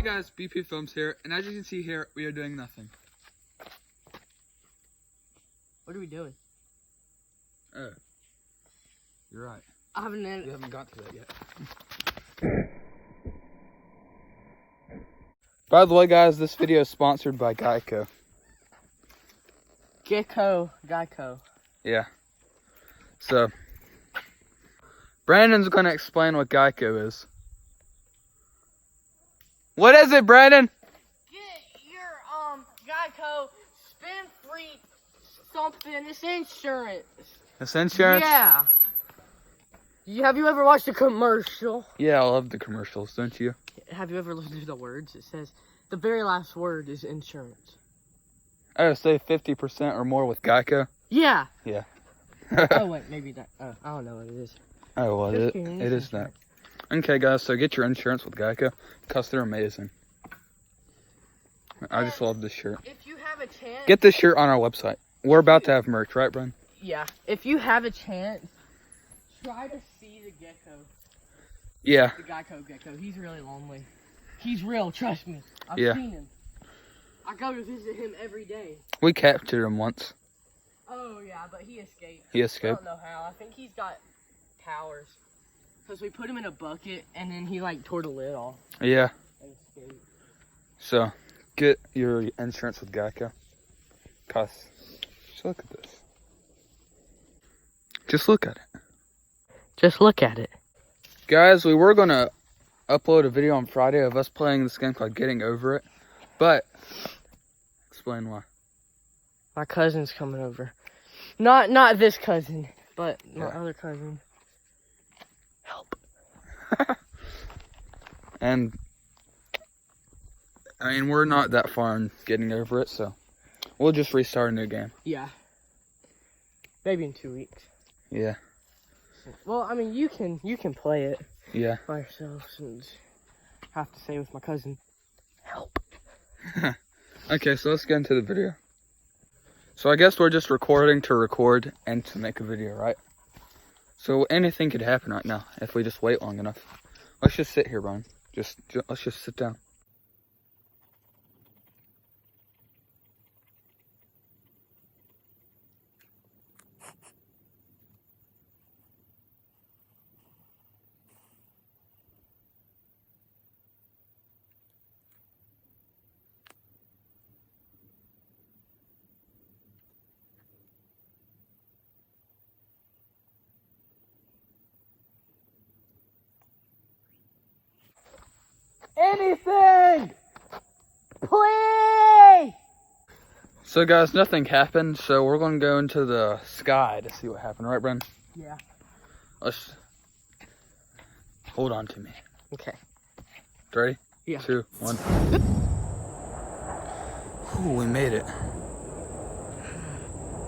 guys, BP Films here, and as you can see here, we are doing nothing. What are we doing? Oh, you're right. I haven't. We haven't got to that yet. By the way, guys, this video is sponsored by Geico. Geico. Yeah. So, Brandon's gonna explain what Geico is. What is it, Brandon? Get your Geico spin-free something. It's insurance. It's insurance? Yeah. Have you ever watched a commercial? Yeah, I love the commercials, don't you? Have you ever listened to the words? It says the very last word is insurance. Oh, say 50% or more with Geico? Yeah. Yeah. Oh wait, maybe that. I don't know what it is. Oh, well, it is that. Okay, guys, so get your insurance with Geico because they're amazing. I just love this shirt. If you have a chance, get this shirt on our website. We're about to have merch, right, Brian? Yeah. If you have a chance, try to see the gecko. Yeah. The Geico gecko. He's really lonely. He's real, trust me. I've seen him. I go to visit him every day. We captured him once. Oh, yeah, but he escaped. He escaped? I don't know how. I think he's got powers. Because we put him in a bucket, and then he, like, tore the lid off. Yeah. And escaped. So, get your insurance with Geico. Cause, just look at this. Just look at it. Just look at it. Guys, we were going to upload a video on Friday of us playing this game called Getting Over It. But, explain why. My cousin's coming over. Not this cousin, but my other cousin. Help. And, I mean, we're not that far in getting over it, so we'll just restart a new game. Yeah. Maybe in 2 weeks. Yeah. Well, I mean, you can play it. Yeah. By yourself, and have to say with my cousin, help. Okay, so let's get into the video. So I guess we're just recording to record and to make a video, right? So anything could happen right now if we just wait long enough. Let's just sit here, Brian. Let's just sit down. Anything! Please! So guys, nothing happened, so we're gonna go into the sky to see what happened, right, Bren? Yeah. Let's hold on to me. Okay. Ready? Yeah. 2, 1. Ooh, we made it.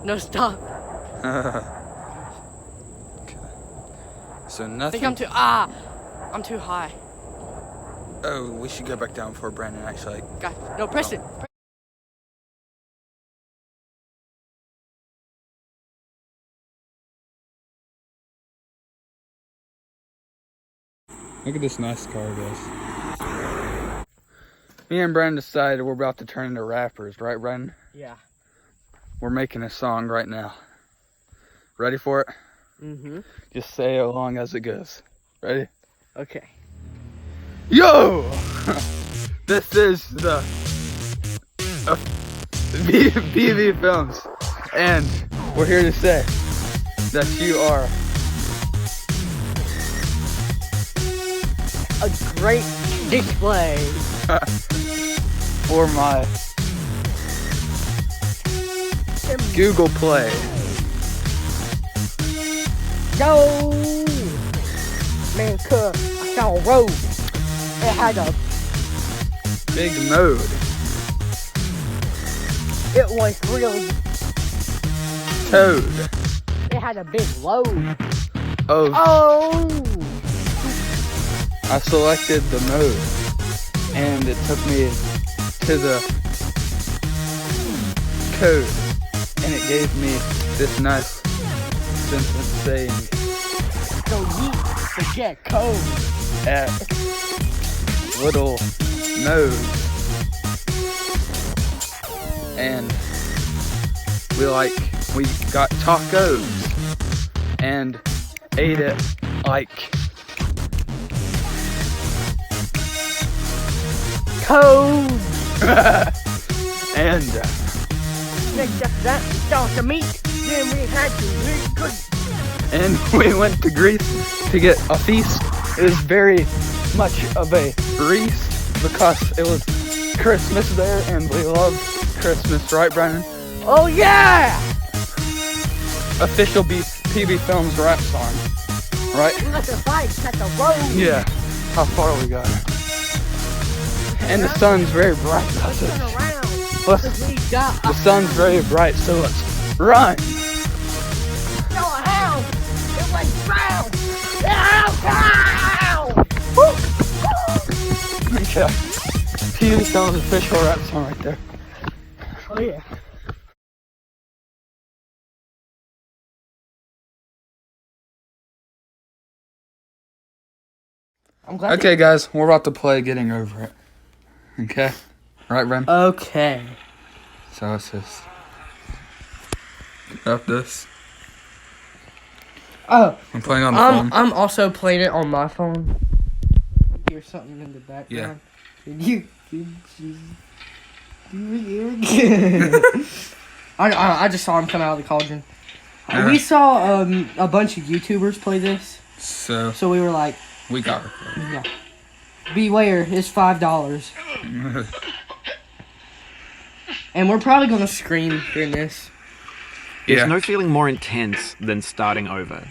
No, stop. Okay. So I nothing. think I'm too high. Oh, we should go back down before Brandon actually. God, no, Preston. Look at this nice car, guys. Me and Brandon decided we're about to turn into rappers, right, Brandon? Yeah. We're making a song right now. Ready for it? Mm-hmm. Just say it along as it goes. Ready? Okay. Yo! This is the BB Films, and we're here to say that you are A great display. for my Google Play. Yo! Man, I saw a road. It had a Big mode. It was really Toad. It had a big load. Oh, Oh! I selected the mode, and it took me to the code, and it gave me this nice sentence saying, So yeet to get code. at little nose. And we got tacos and ate it like Cold. and Next after that, we saw some meat. Then we had to eat good. and we went to Greece to get a feast. It was very much of a feast because it was Christmas there and we love Christmas, right, Brandon? Oh yeah! Official PB Films rap song, right? We let the bikes at the road. Yeah, how far we got. And the sun's very bright. Let's turn around. Let's, We got the sun's very bright, so let's run. a hound. It went drowned. Ow! Okay. PB Films official rap song right there. Oh yeah. I'm glad. Okay, guys, we're about to play Getting Over It. Okay? Right, Bren? Okay. So it's just up this. Oh, I'm playing on the phone. I'm also playing it on my phone. Hear something in the background. Yeah. I just saw him come out of the cauldron. We saw a bunch of YouTubers play this, So so we were like, we got it. yeah. Beware, it's $5. And we're probably gonna scream during this There's Yeah. no feeling more intense than starting over.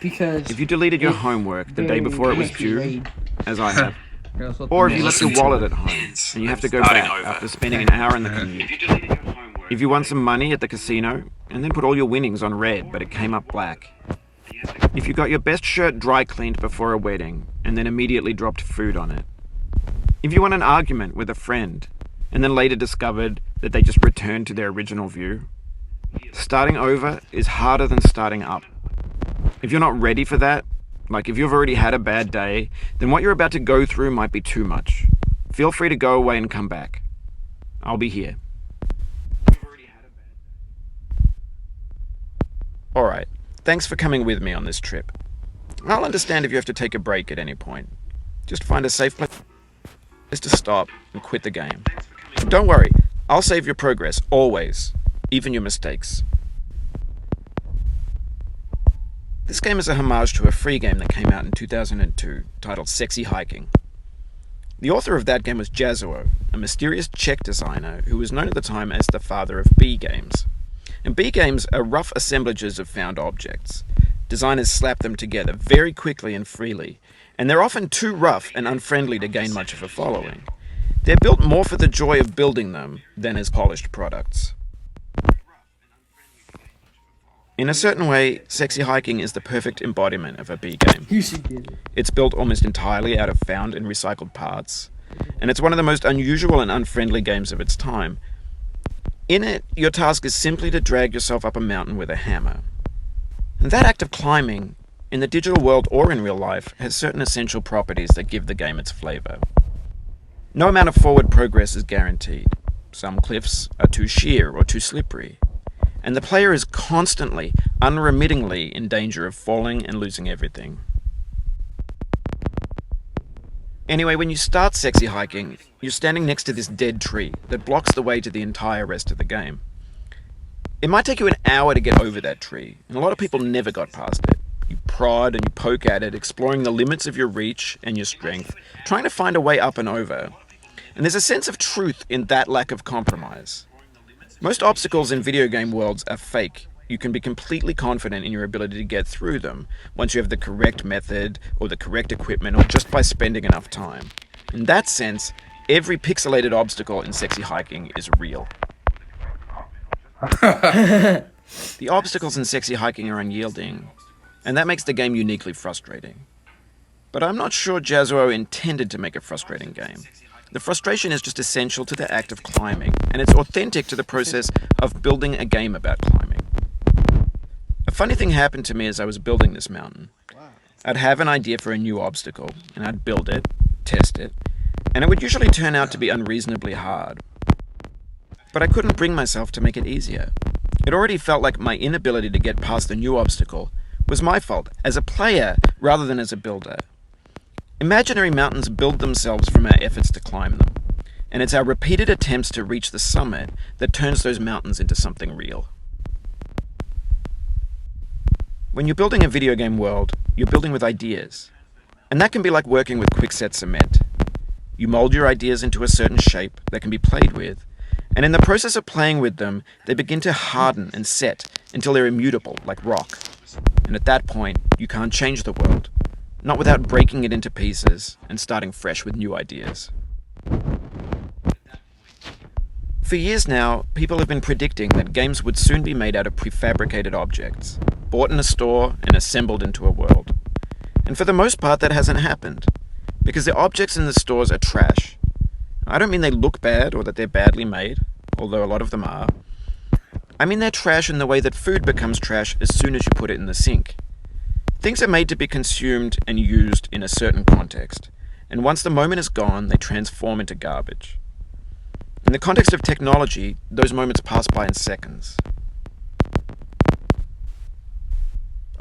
because If you deleted your homework the day before it was due, as I have, Yeah, or if you left your wallet at home and you have to go back after spending an hour in the commute. If you won some money at the casino and then put all your winnings on red but it came up black. If you got your best shirt dry cleaned before a wedding and then immediately dropped food on it. If you won an argument with a friend and then later discovered that they just returned to their original view. Starting over is harder than starting up. If you're not ready for that, like if you've already had a bad day, then what you're about to go through might be too much. Feel free to go away and come back. I'll be here. Alright, thanks for coming with me on this trip. I'll understand if you have to take a break at any point. Just find a safe place to stop and quit the game. Don't worry, I'll save your progress, always, even your mistakes. This game is a homage to a free game that came out in 2002, titled Sexy Hiking. The author of that game was Jazuo, a mysterious Czech designer who was known at the time as the father of B games. And B games are rough assemblages of found objects. Designers slap them together very quickly and freely, and they're often too rough and unfriendly to gain much of a following. They're built more for the joy of building them than as polished products. In a certain way, Sexy Hiking is the perfect embodiment of a B game. You should get it. It's built almost entirely out of found and recycled parts, and it's one of the most unusual and unfriendly games of its time. In it, your task is simply to drag yourself up a mountain with a hammer. And that act of climbing, in the digital world or in real life, has certain essential properties that give the game its flavor. No amount of forward progress is guaranteed. Some cliffs are too sheer or too slippery. And the player is constantly, unremittingly in danger of falling and losing everything. Anyway, when you start Sexy Hiking, you're standing next to this dead tree that blocks the way to the entire rest of the game. It might take you an hour to get over that tree, and a lot of people never got past it. You prod and you poke at it, exploring the limits of your reach and your strength, trying to find a way up and over. And there's a sense of truth in that lack of compromise. Most obstacles in video game worlds are fake. You can be completely confident in your ability to get through them once you have the correct method or the correct equipment or just by spending enough time. In that sense, every pixelated obstacle in Sexy Hiking is real. The obstacles in Sexy Hiking are unyielding, and that makes the game uniquely frustrating. But I'm not sure Jazuo intended to make a frustrating game. The frustration is just essential to the act of climbing, and it's authentic to the process of building a game about climbing. A funny thing happened to me as I was building this mountain. I'd have an idea for a new obstacle, and I'd build it, test it, and it would usually turn out to be unreasonably hard. But I couldn't bring myself to make it easier. It already felt like my inability to get past the new obstacle was my fault as a player rather than as a builder. Imaginary mountains build themselves from our efforts to climb them, and it's our repeated attempts to reach the summit that turns those mountains into something real. When you're building a video game world, you're building with ideas, and that can be like working with quickset cement. You mold your ideas into a certain shape that can be played with, and in the process of playing with them, they begin to harden and set until they're immutable, like rock. And at that point, you can't change the world, not without breaking it into pieces and starting fresh with new ideas. For years now, people have been predicting that games would soon be made out of prefabricated objects, bought in a store and assembled into a world. And for the most part, that hasn't happened, because the objects in the stores are trash. I don't mean they look bad or that they're badly made, although a lot of them are. I mean they're trash in the way that food becomes trash as soon as you put it in the sink. Things are made to be consumed and used in a certain context, and once the moment is gone, they transform into garbage. In the context of technology, those moments pass by in seconds.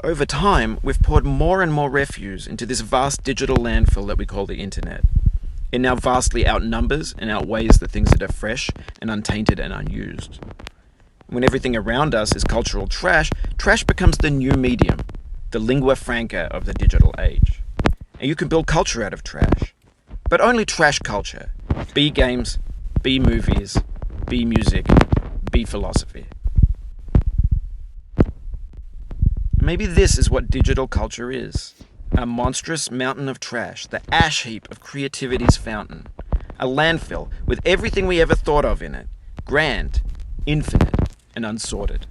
Over time, we've poured more and more refuse into this vast digital landfill that we call the internet. It now vastly outnumbers and outweighs the things that are fresh and untainted and unused. When everything around us is cultural trash, trash becomes the new medium, the lingua franca of the digital age. And you can build culture out of trash. But only trash culture. Be games, be movies, be music, be philosophy. Maybe this is what digital culture is. A monstrous mountain of trash, the ash heap of creativity's fountain. A landfill with everything we ever thought of in it. Grand, infinite, and unsorted.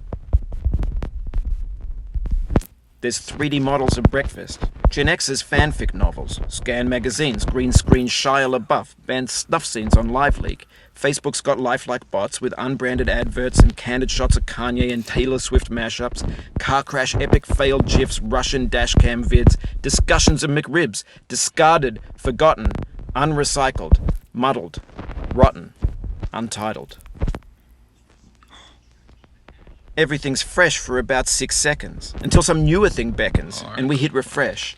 There's 3D models of breakfast, Gen X's fanfic novels, scan magazines, green screen Shia LaBeouf, banned snuff scenes on LiveLeak. Facebook's got lifelike bots with unbranded adverts and candid shots of Kanye and Taylor Swift mashups, car crash epic failed GIFs, Russian dashcam vids, discussions of McRibs, discarded, forgotten, unrecycled, muddled, rotten, untitled. Everything's fresh for about 6 seconds, until some newer thing beckons, and we hit refresh.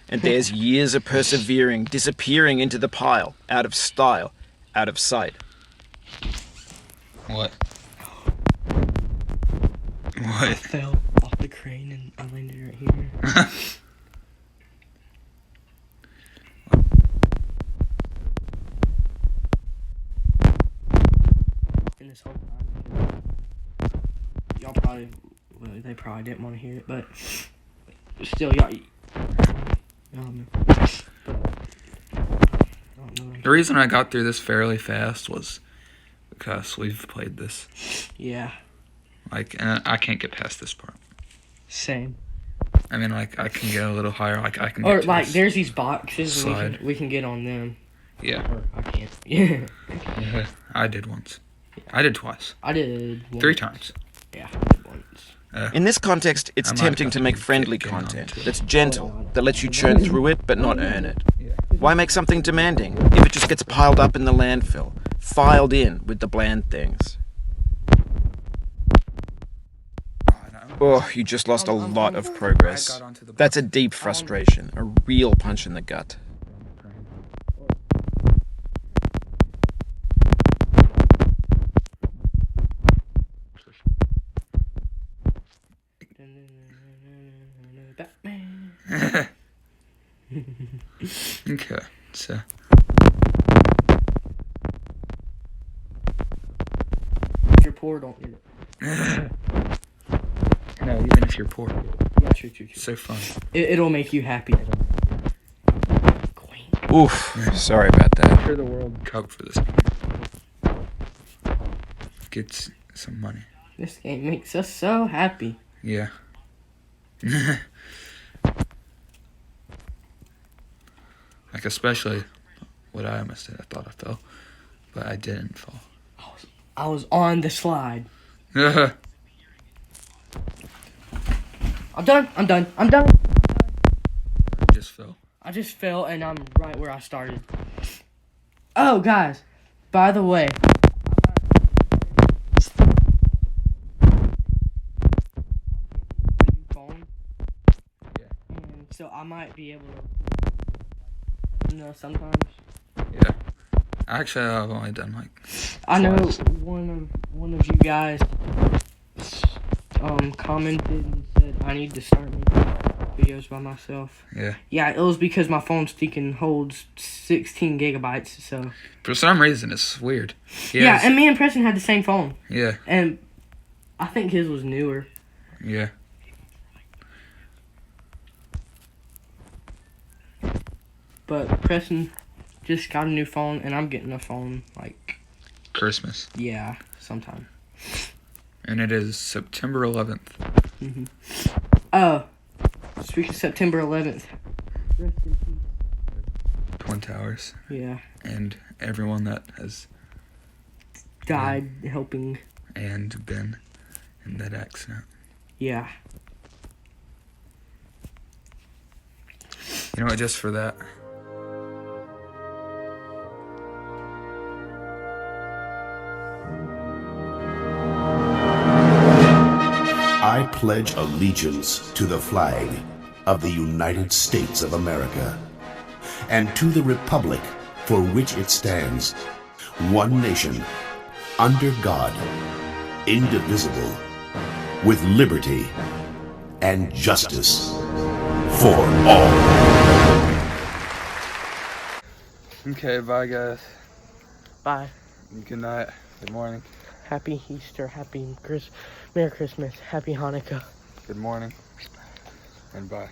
And there's years of persevering, disappearing into the pile, out of style, out of sight. What? I What? fell off the crane and I landed right here. And this whole time, y'all probably, well, they probably didn't want to hear it, but still, y'all. The reason I got through this fairly fast was because we've played this. Yeah. Like, and I can't get past this part. Same. I mean, like, I can get a little higher. Like, I can. Or Get to like, this there's these boxes. And slide. we can get on them. Yeah. Or I can't. Yeah. Yeah. I did once. I did twice. I did. Once. 3 times. Yeah, I did once. In this context, it's I might tempting have to to make get friendly on content to it. that's gentle, that lets you churn through it but not earn it. Yeah. Why make something demanding if it just gets piled up in the landfill, filed in with the bland things? Oh, you just lost a lot of progress. That's a deep frustration, a real punch in the gut. Batman. Okay, so. If you're poor, don't get it. No, even if you're poor. Yeah, true. So fun. It'll make you happy. Queen. Oof, sorry about that. I'm sure the World Cup for this game gets some money. This game makes us so happy. Yeah. Like, especially what I almost did. I thought I fell, but I didn't fall. I was on the slide. I I'm done. just fell. I just fell and I'm right where I started. Oh, guys, by the way, phone. Yeah. And so I might be able to, sometimes. Yeah. Actually, I've only done like. I know twice. one of you guys commented and said I need to start making videos by myself. Yeah. Yeah, it was because my phone stinking holds 16 gigabytes. So For some reason, it's weird. yeah, and me and Preston had the same phone, Yeah. and I think his was newer. Yeah. But Preston just got a new phone, and I'm getting a phone like Christmas. yeah, sometime. And it is September 11th. Mm-hmm. Speaking of September 11th. Rest in peace. Twin Towers. Yeah. And everyone that has Died helping. and been in that accident. Yeah. You know what, just for that. I pledge allegiance to the flag of the United States of America and to the republic for which it stands, one nation, under God, indivisible, with liberty and justice for all. Okay, bye guys. Bye. Good night. Good morning. Happy Easter. Merry Christmas. Happy Hanukkah. Good morning. And bye.